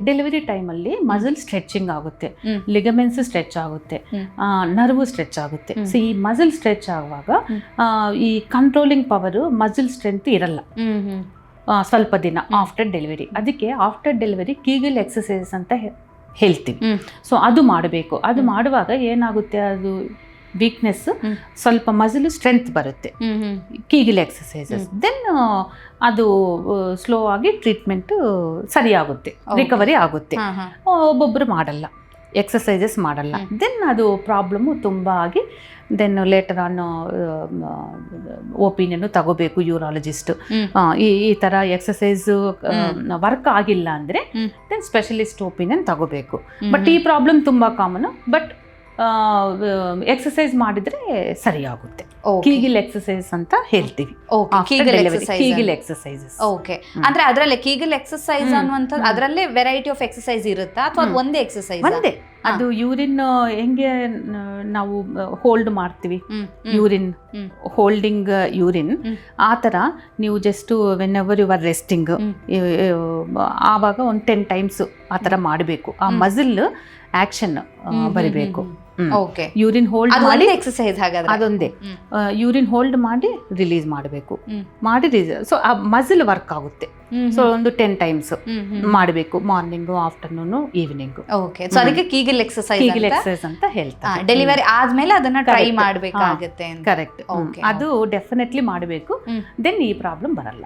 Delivery ಟೈಮಲ್ಲಿ muscle stretching ಆಗುತ್ತೆ, ligaments stretch ಆಗುತ್ತೆ, ನರ್ವ್ ಸ್ಟ್ರೆಚ್ ಆಗುತ್ತೆ. ಸೊ ಈ ಮಸಲ್ ಸ್ಟ್ರೆಚ್ ಆಗುವಾಗ ಈ ಕಂಟ್ರೋಲಿಂಗ್ ಪವರು ಮಸಲ್ ಸ್ಟ್ರೆಂತ್ ಇರಲ್ಲ ಸ್ವಲ್ಪ ದಿನ ಆಫ್ಟರ್ ಡೆಲಿವರಿ. ಅದಕ್ಕೆ ಆಫ್ಟರ್ ಡೆಲಿವರಿ ಕೀಗಲ್ ಎಕ್ಸಸೈಸ್ ಅಂತ ಹೇಳ್ತೀವಿ. ಸೊ ಅದು ಮಾಡಬೇಕು. ಅದು ಮಾಡುವಾಗ ಏನಾಗುತ್ತೆ, ಅದು ವೀಕ್ನೆಸ್ ಸ್ವಲ್ಪ ಮಸಲ್ ಸ್ಟ್ರೆಂತ್ ಬರುತ್ತೆ ಕೀಗಲ್ ಎಕ್ಸಸೈಸಸ್. ದೆನ್ ಅದು ಸ್ಲೋ ಆಗಿ ಟ್ರೀಟ್ಮೆಂಟ್ ಸರಿಯಾಗುತ್ತೆ, ರಿಕವರಿ ಆಗುತ್ತೆ. ಒಬ್ಬೊಬ್ಬರು ಮಾಡಲ್ಲ, ಎಕ್ಸಸೈಸಸ್ ಮಾಡಲ್ಲ. ದೆನ್ ಅದು ಪ್ರಾಬ್ಲಮ್ಮು ತುಂಬ ಆಗಿ ದೆನ್ ಲೇಟರ್ ಆನ್ ಒಪಿನಿಯನ್ ತಗೋಬೇಕು ಯೂರಾಲಜಿಸ್ಟ್. ಈ ಥರ ಎಕ್ಸಸೈಸ್ ವರ್ಕ್ ಆಗಿಲ್ಲ ಅಂದರೆ ದೆನ್ ಸ್ಪೆಷಲಿಸ್ಟ್ ಒಪಿನಿಯನ್ ತಗೋಬೇಕು. ಬಟ್ ಈ ಪ್ರಾಬ್ಲಮ್ ತುಂಬ ಕಾಮನ್. ಬಟ್ ಎಕ್ಸಸೈಸ್ ಮಾಡಿದ್ರೆ ಸರಿಯಾಗುತ್ತೆ. ಕೀಗಿಲ್ ಎಕ್ಸಸೈಸ್ ಅಂತ ಹೇಳ್ತೀವಿ. ಕೀಗಿಲ್ ಎಕ್ಸಸೈಸಸ್. ಓಕೆ, ಅಂದ್ರೆ ಅದರಲ್ಲೇ ಕೀಗಿಲ್ ಎಕ್ಸಸೈಸ್ ಅನ್ನುವಂಥದ್ದು ಅದರಲ್ಲೇ ವೆರೈಟಿ ಆಫ್ ಎಕ್ಸಸೈಸ್ ಇರುತ್ತಾ ಅಥವಾ ಒಂದೇ ಎಕ್ಸಸೈಸ್? ಒಂದೇ. ಅದು ಯೂರಿನ್ ಹೆಂಗೆ ನಾವು ಹೋಲ್ಡ್ ಮಾಡ್ತೀವಿ, ಯೂರಿನ್ ಹೋಲ್ಡಿಂಗ್ ಯೂರಿನ್, ಆ ಥರ ನೀವು just whenever you are resting ಆವಾಗ ಒಂದು 10 times ಆ ಥರ ಮಾಡಬೇಕು. ಆ ಮಸಲ್ ಆಕ್ಷನ್ ಬರಿಬೇಕು. ಯೂರಿನ್ ಹೋಲ್ಡ್ ಮಾಡಿ ಎಕ್ಸಸೈಸ್ ಹಾಗಾದ್ರೆ ಅದೊಂದೇ. ಯೂರಿನ್ ಹೋಲ್ಡ್ ಮಾಡಿ ರಿಲೀಸ್ ಮಾಡಬೇಕು, ಮಾಡಿ ಸೊ ಆ ಮಸಲ್ ವರ್ಕ್ ಆಗುತ್ತೆ. ಸೊ ಒಂದು 10 times ಮಾಡಬೇಕು, morning, afternoon, evening. Okay, so ಅದಕ್ಕೆ ಕೀಗಲ್ ಎಕ್ಸಸೈಸ್ ಅಂತ ಹೇಳ್ತಾರೆ. ಡೆಲಿವರಿ ಆದ್ಮೇಲೆ ಅದನ್ನ ಟ್ರೈ ಮಾಡಬೇಕಾಗುತ್ತೆ. ಕರೆಕ್ಟ್. ಅದು ಡೆಫಿನೆಟ್ಲಿ ಮಾಡಬೇಕು. ದೆನ್ ಈ ಪ್ರಾಬ್ಲಮ್ ಬರಲ್ಲ.